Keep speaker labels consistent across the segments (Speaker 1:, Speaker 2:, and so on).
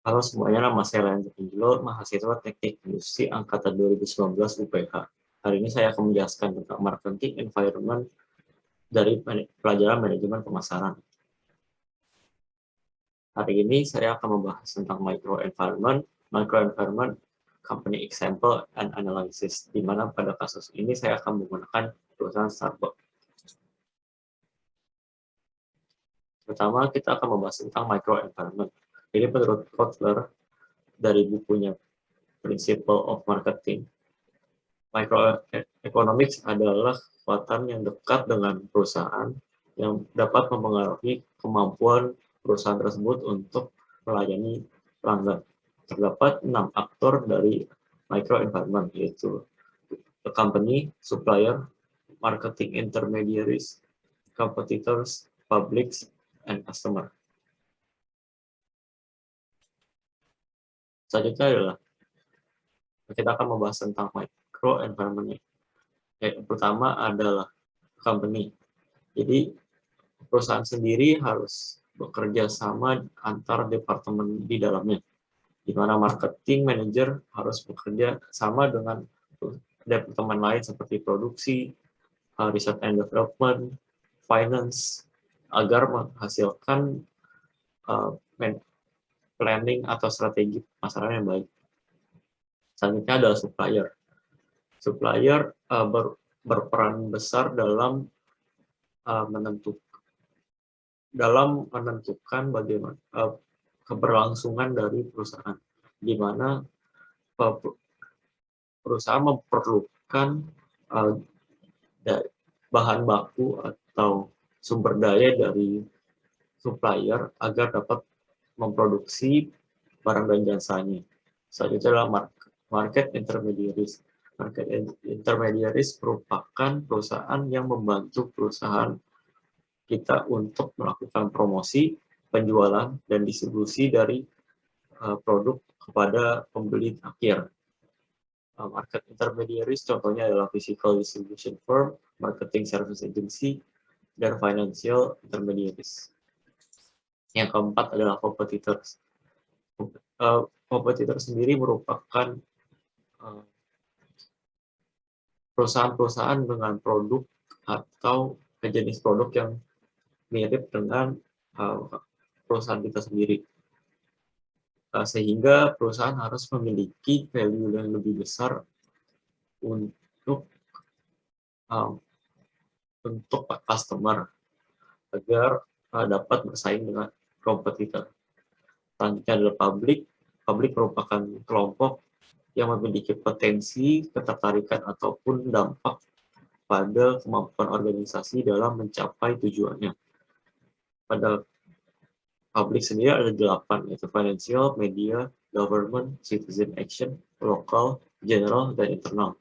Speaker 1: Halo semuanya, nama saya Leandro Angelo, mahasiswa Teknik Industri Angkatan 2019 UPH. Hari ini saya akan menjelaskan tentang marketing environment dari pelajaran manajemen pemasaran. Hari ini saya akan membahas tentang micro environment, company example, and analysis, di mana pada kasus ini saya akan menggunakan perusahaan Starbucks. Pertama, kita akan membahas tentang micro environment. Ini menurut Kotler dari bukunya Principle of Marketing. Microeconomics adalah kekuatan yang dekat dengan perusahaan yang dapat mempengaruhi kemampuan perusahaan tersebut untuk melayani pelanggan. Terdapat 6 aktor dari microenvironment, yaitu the company, supplier, marketing intermediaries, competitors, publics, and customer. Selanjutnya adalah kita akan membahas tentang microenvironment. Yang pertama adalah company. Jadi perusahaan sendiri harus bekerja sama antar departemen di dalamnya, di mana marketing manager harus bekerja sama dengan departemen lain seperti produksi, research and development, finance, agar menghasilkan planning atau strategi pemasaran yang baik. Selanjutnya adalah supplier. Supplier berperan besar dalam menentukan bagaimana keberlangsungan dari perusahaan, di mana perusahaan memerlukan bahan baku atau sumber daya dari supplier agar dapat memproduksi barang dan jasanya. Selanjutnya adalah market intermediaries. Market intermediaries merupakan perusahaan yang membantu perusahaan kita untuk melakukan promosi, penjualan, dan distribusi dari produk kepada pembeli akhir. Market intermediaries contohnya adalah physical distribution firm, marketing service agency, dan financial intermediaries. Yang keempat adalah competitors. Kompetitor sendiri merupakan perusahaan-perusahaan dengan produk atau jenis produk yang mirip dengan perusahaan kita sendiri. Sehingga perusahaan harus memiliki value yang lebih besar untuk customer agar dapat bersaing dengan kompetitor. Selanjutnya adalah public. Public merupakan kelompok yang memiliki potensi, ketertarikan, ataupun dampak pada kemampuan organisasi dalam mencapai tujuannya. Pada publik sendiri ada 8, yaitu financial, media, government, citizen action, local, general, dan internal.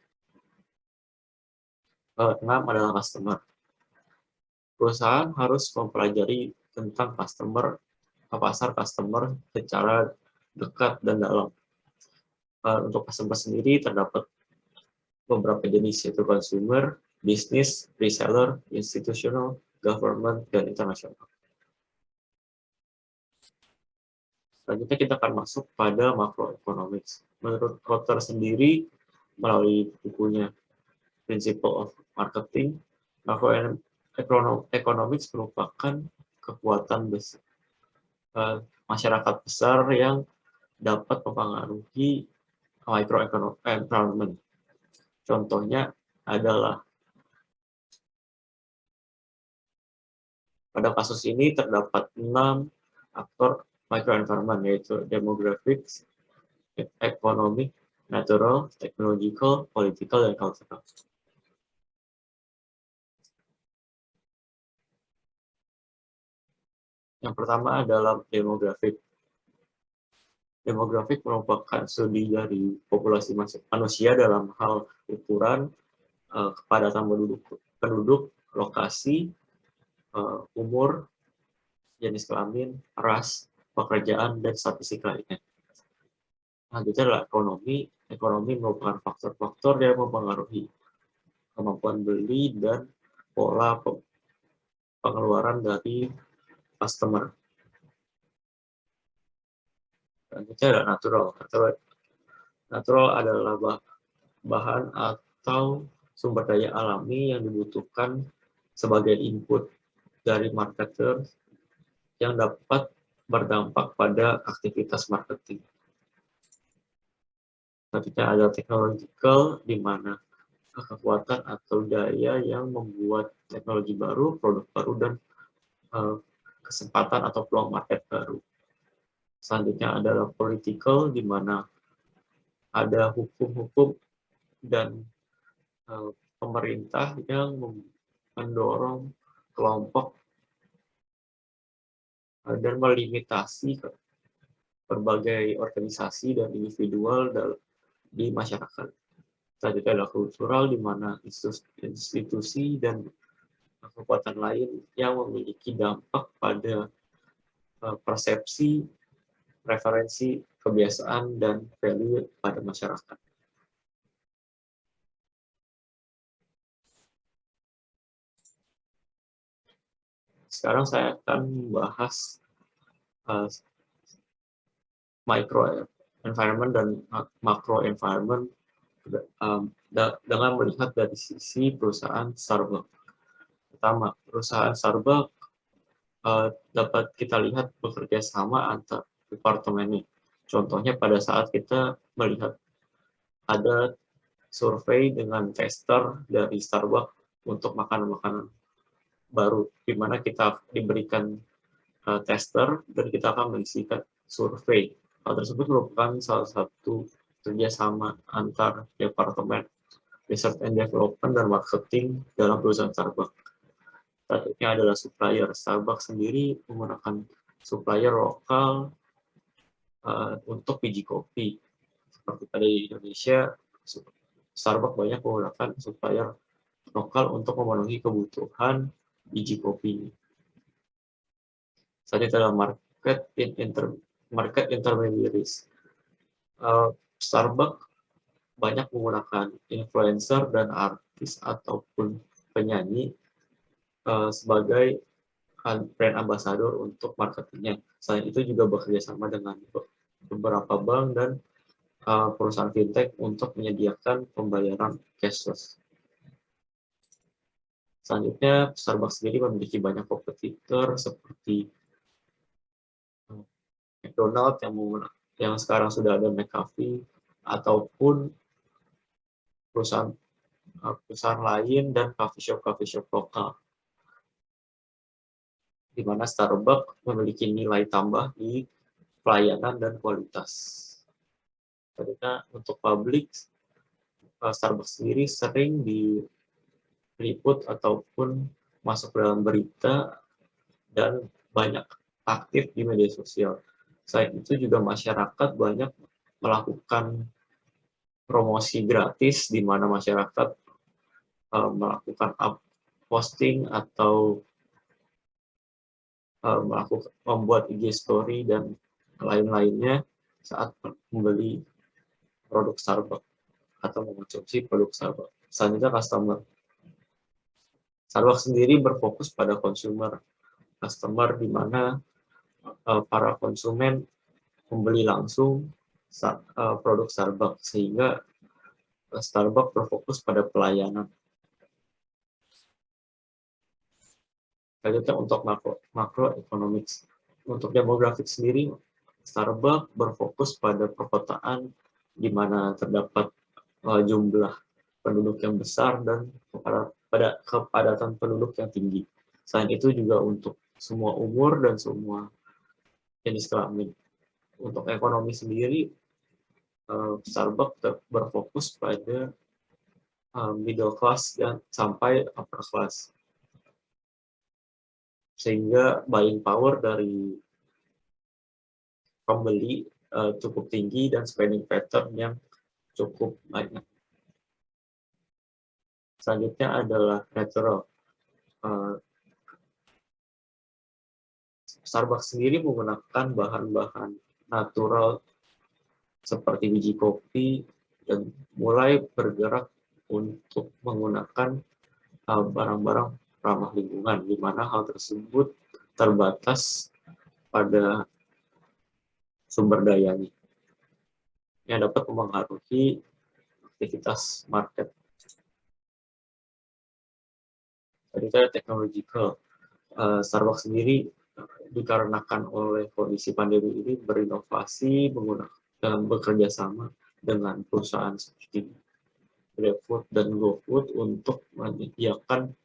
Speaker 1: 6 adalah customer. Perusahaan harus mempelajari tentang pasar customer secara dekat dan dalam. Untuk customer sendiri terdapat beberapa jenis, yaitu consumer, business, reseller, institutional, government, dan internasional. Selanjutnya kita akan masuk pada macroeconomics. Menurut Kotler sendiri, melalui bukunya Principle of Marketing, macroeconomics merupakan kekuatan besar, masyarakat besar yang dapat mempengaruhi microenvironment. Contohnya adalah pada kasus ini terdapat 6 aktor microenvironment, yaitu demographics, economic, natural, technological, political, dan cultural. Yang pertama adalah demografik. Demografik merupakan studi dari populasi manusia dalam hal ukuran, kepadatan penduduk, lokasi, umur, jenis kelamin, ras, pekerjaan, dan statistik lainnya. Selanjutnya adalah ekonomi. Ekonomi merupakan faktor-faktor yang mempengaruhi kemampuan beli dan pola pengeluaran dari customer. Selanjutnya ada natural. Natural adalah bahan atau sumber daya alami yang dibutuhkan sebagai input dari marketer yang dapat berdampak pada aktivitas marketing. Selanjutnya ada technological, di mana kekuatan atau daya yang membuat teknologi baru, produk baru, dan kesempatan atau peluang market baru. Selanjutnya adalah political, di mana ada hukum-hukum dan pemerintah yang mendorong kelompok dan melimitasi berbagai organisasi dan individual di masyarakat. Selanjutnya adalah kultural, di mana institusi dan kekuatan lain yang memiliki dampak pada persepsi, preferensi, kebiasaan, dan value pada masyarakat. Sekarang saya akan membahas micro environment dan macro environment dengan melihat dari sisi perusahaan Starbucks. Pertama, perusahaan Starbucks dapat kita lihat bekerja sama antar departemennya. Contohnya pada saat kita melihat ada survei dengan tester dari Starbucks untuk makanan-makanan baru, di mana kita diberikan tester dan kita akan mengisikan survei. Hal tersebut merupakan salah satu kerjasama antar departemen research and development dan marketing dalam perusahaan Starbucks. Selanjutnya adalah supplier. Starbucks sendiri menggunakan supplier lokal untuk biji kopi. Seperti pada Indonesia, Starbucks banyak menggunakan supplier lokal untuk memenuhi kebutuhan biji kopi. Selanjutnya adalah market intermediaries. Starbucks banyak menggunakan influencer dan artis ataupun penyanyi sebagai brand ambassador untuk marketingnya. Selain itu juga bekerja sama dengan beberapa bank dan perusahaan fintech untuk menyediakan pembayaran cashless. Selanjutnya, Starbucks sendiri memiliki banyak kompetitor seperti McDonald's yang sekarang sudah ada McCafe, ataupun perusahaan lain dan coffee shop lokal, di mana Starbucks memiliki nilai tambah di pelayanan dan kualitas. Selanjutnya, untuk publik, Starbucks sendiri sering diliput ataupun masuk dalam berita dan banyak aktif di media sosial. Selain itu juga masyarakat banyak melakukan promosi gratis, di mana masyarakat melakukan posting atau membuat IG story dan lain-lainnya saat membeli produk Starbucks atau mengonsumsi produk Starbucks. Selanjutnya customer. Starbucks sendiri berfokus pada customer, di mana para konsumen membeli langsung produk Starbucks, sehingga Starbucks berfokus pada pelayanan. Selanjutnya untuk macroeconomics. Untuk demografik sendiri, Starbucks berfokus pada perkotaan di mana terdapat jumlah penduduk yang besar dan pada kepadatan penduduk yang tinggi. Selain itu juga untuk semua umur dan semua jenis kelamin. Untuk ekonomi sendiri, Starbucks berfokus pada middle class dan sampai upper class, sehingga buying power dari pembeli cukup tinggi dan spending pattern yang cukup banyak. Selanjutnya adalah natural. Starbucks sendiri menggunakan bahan-bahan natural seperti biji kopi dan mulai bergerak untuk menggunakan barang-barang ramah lingkungan, di mana hal tersebut terbatas pada sumber dayanya yang dapat mempengaruhi aktivitas market. Tadi saya technological. Starbucks sendiri dikarenakan oleh kondisi pandemi ini berinovasi dan bekerja sama dengan perusahaan seperti GrabFood dan GoFood untuk menyediakan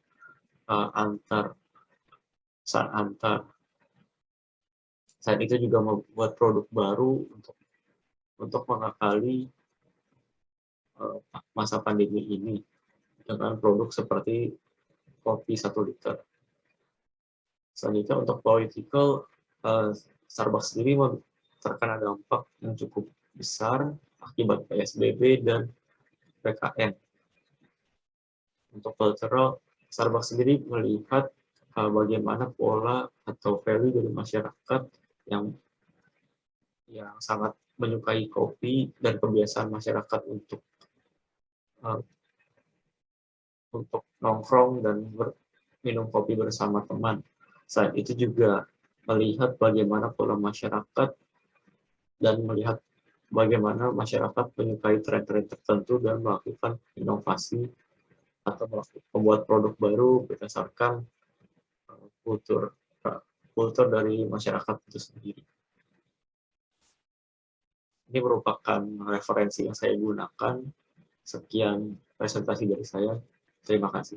Speaker 1: antar saat itu juga membuat produk baru untuk mengakali masa pandemi ini dengan produk seperti kopi 1 liter. Selanjutnya untuk political, Starbucks sendiri terkena dampak yang cukup besar akibat PSBB dan PKM. Untuk cultural, Starbucks sendiri melihat bagaimana pola atau value dari masyarakat yang sangat menyukai kopi dan kebiasaan masyarakat untuk nongkrong dan minum kopi bersama teman. Selain itu juga melihat bagaimana pola masyarakat dan melihat bagaimana masyarakat menyukai tren-tren tertentu dan melakukan inovasi atau membuat produk baru berdasarkan kultur dari masyarakat itu sendiri. Ini merupakan referensi yang saya gunakan. Sekian presentasi dari saya. Terima kasih.